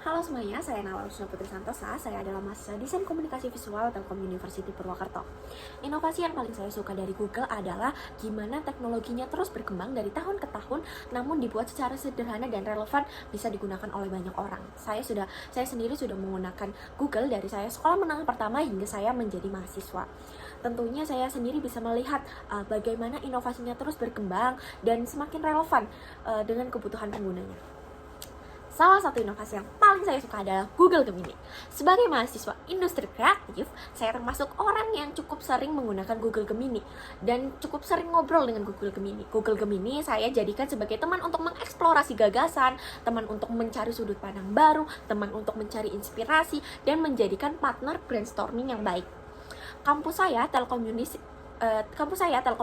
Halo semuanya, saya Nawal Rusna Putri Santosa. Saya adalah mahasiswa Desain Komunikasi Visual Telkom University Purwakarta. Inovasi yang paling saya suka dari Google adalah gimana teknologinya terus berkembang dari tahun ke tahun, namun dibuat secara sederhana dan relevan bisa digunakan oleh banyak orang. Saya sendiri sudah menggunakan Google dari saya sekolah menengah pertama hingga saya menjadi mahasiswa. Tentunya saya sendiri bisa melihat bagaimana inovasinya terus berkembang dan semakin relevan dengan kebutuhan penggunanya. Salah satu inovasi yang paling saya suka adalah Google Gemini. Sebagai mahasiswa industri kreatif, saya termasuk orang yang cukup sering menggunakan Google Gemini dan cukup sering ngobrol dengan Google Gemini. Google Gemini saya jadikan sebagai teman untuk mengeksplorasi gagasan, teman untuk mencari sudut pandang baru, teman untuk mencari inspirasi, dan menjadikan partner brainstorming yang baik. Kampus saya, Telkom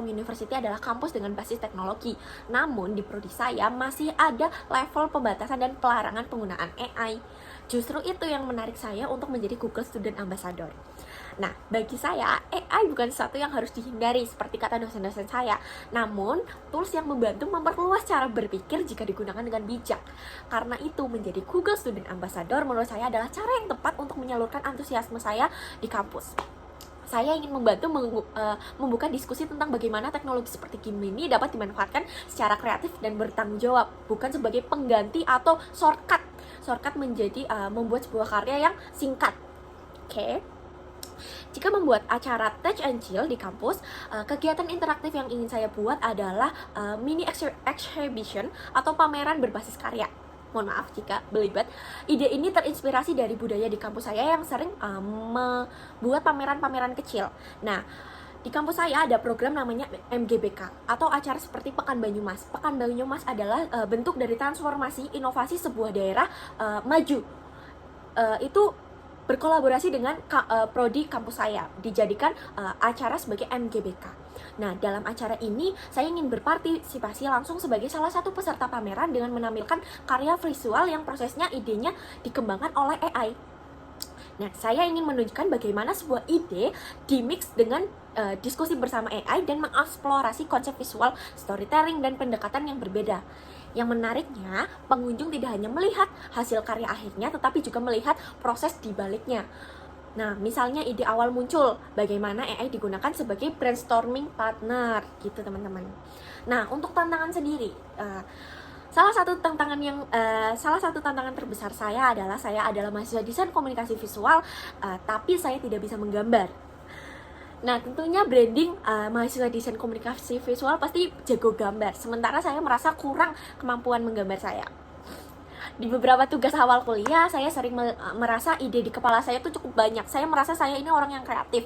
University adalah kampus dengan basis teknologi. Namun di prodi saya masih ada level pembatasan dan pelarangan penggunaan AI. Justru itu yang menarik saya untuk menjadi Google Student Ambassador. Nah, bagi saya, AI bukan sesuatu yang harus dihindari seperti kata dosen-dosen saya. Namun, tools yang membantu memperluas cara berpikir jika digunakan dengan bijak. Karena itu, menjadi Google Student Ambassador menurut saya adalah cara yang tepat untuk menyalurkan antusiasme saya di kampus. Saya ingin membantu membuka diskusi tentang bagaimana teknologi seperti Gemini dapat dimanfaatkan secara kreatif dan bertanggung jawab, bukan sebagai pengganti atau shortcut menjadi membuat sebuah karya yang singkat. Oke. Jika membuat acara Touch and Chill di kampus, kegiatan interaktif yang ingin saya buat adalah mini exhibition atau pameran berbasis karya. Mohon maaf jika belibet. Ide ini terinspirasi dari budaya di kampus saya yang sering membuat pameran-pameran kecil. Nah, di kampus saya ada program namanya MGBK atau acara seperti Pekan Banyumas. Pekan Banyumas adalah bentuk dari transformasi inovasi sebuah daerah maju. Itu berkolaborasi dengan prodi kampus saya, dijadikan acara sebagai MGBK. Nah, dalam acara ini saya ingin berpartisipasi langsung sebagai salah satu peserta pameran dengan menampilkan karya visual yang prosesnya idenya dikembangkan oleh AI. Nah, saya ingin menunjukkan bagaimana sebuah ide dimix dengan diskusi bersama AI dan mengeksplorasi konsep visual, storytelling, dan pendekatan yang berbeda. Yang menariknya, pengunjung tidak hanya melihat hasil karya akhirnya, tetapi juga melihat proses di baliknya. Nah, misalnya ide awal muncul, bagaimana AI digunakan sebagai brainstorming partner, gitu teman-teman. Nah, untuk tantangan sendiri, salah satu tantangan terbesar saya adalah mahasiswa desain komunikasi visual, tapi saya tidak bisa menggambar. Nah, tentunya branding mahasiswa desain komunikasi visual pasti jago gambar, sementara saya merasa kurang kemampuan menggambar saya. Di beberapa tugas awal kuliah, saya sering merasa ide di kepala saya tuh cukup banyak. Saya merasa saya ini orang yang kreatif.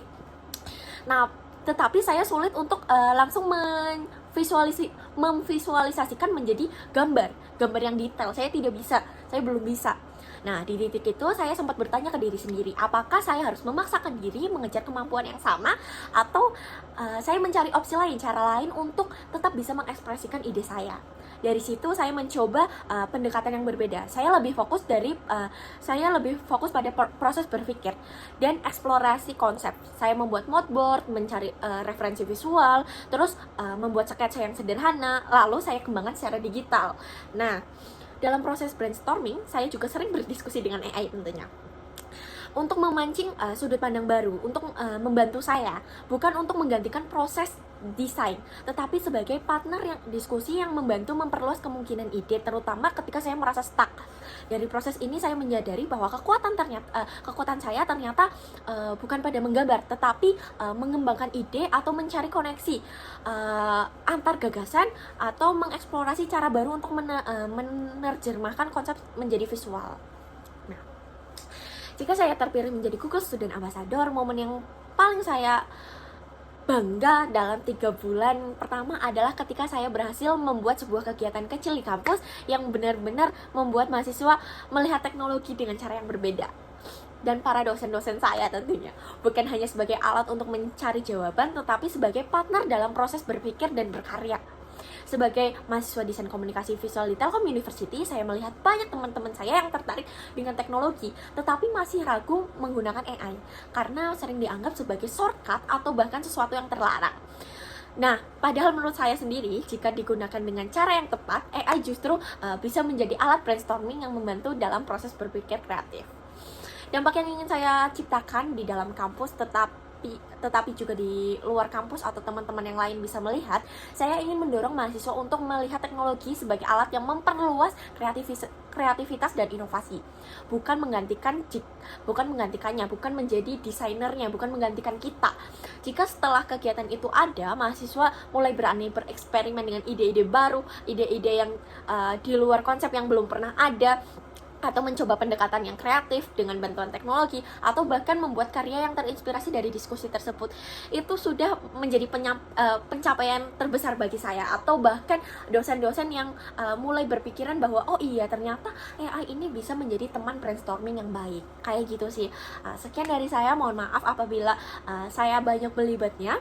Nah, tetapi saya sulit untuk langsung memvisualisasikan menjadi gambar yang detail. Saya belum bisa. Nah, di titik itu saya sempat bertanya ke diri sendiri, apakah saya harus memaksakan diri mengejar kemampuan yang sama, atau saya mencari opsi lain, cara lain untuk tetap bisa mengekspresikan ide saya. Dari situ saya mencoba pendekatan yang berbeda. Saya lebih fokus pada proses berpikir dan eksplorasi konsep. Saya membuat mood board, mencari referensi visual, terus membuat sketsa yang sederhana, lalu saya kembangkan secara digital. Nah, dalam proses brainstorming, saya juga sering berdiskusi dengan AI tentunya. Untuk memancing sudut pandang baru, untuk membantu saya, bukan untuk menggantikan proses desain, tetapi sebagai partner yang diskusi yang membantu memperluas kemungkinan ide, terutama ketika saya merasa stuck. Dari proses ini saya menyadari bahwa kekuatan saya ternyata bukan pada menggambar, tetapi mengembangkan ide atau mencari koneksi antar gagasan atau mengeksplorasi cara baru untuk menerjemahkan konsep menjadi visual. Nah, jika saya terpilih menjadi Google Student Ambassador, momen yang paling saya bangga dalam 3 bulan pertama adalah ketika saya berhasil membuat sebuah kegiatan kecil di kampus yang benar-benar membuat mahasiswa melihat teknologi dengan cara yang berbeda. Dan para dosen-dosen saya tentunya, bukan hanya sebagai alat untuk mencari jawaban, tetapi sebagai partner dalam proses berpikir dan berkarya. Sebagai mahasiswa desain komunikasi visual di Telkom University, saya melihat banyak teman-teman saya yang tertarik dengan teknologi, tetapi masih ragu menggunakan AI, karena sering dianggap sebagai shortcut atau bahkan sesuatu yang terlarang. Nah, padahal menurut saya sendiri, jika digunakan dengan cara yang tepat, AI justru bisa menjadi alat brainstorming yang membantu dalam proses berpikir kreatif. Dampak yang ingin saya ciptakan di dalam kampus tetapi juga di luar kampus atau teman-teman yang lain bisa melihat, saya ingin mendorong mahasiswa untuk melihat teknologi sebagai alat yang memperluas kreativitas dan inovasi, bukan menggantikannya, bukan menjadi desainernya, bukan menggantikan kita. Jika setelah kegiatan itu ada, mahasiswa mulai berani bereksperimen dengan ide-ide baru, ide-ide yang di luar konsep yang belum pernah ada, atau mencoba pendekatan yang kreatif dengan bantuan teknologi, atau bahkan membuat karya yang terinspirasi dari diskusi tersebut, itu sudah menjadi pencapaian terbesar bagi saya. Atau bahkan dosen-dosen yang mulai berpikiran bahwa oh iya, ternyata AI ini bisa menjadi teman brainstorming yang baik. Kayak gitu sih. Sekian dari saya, mohon maaf apabila saya banyak belibetnya.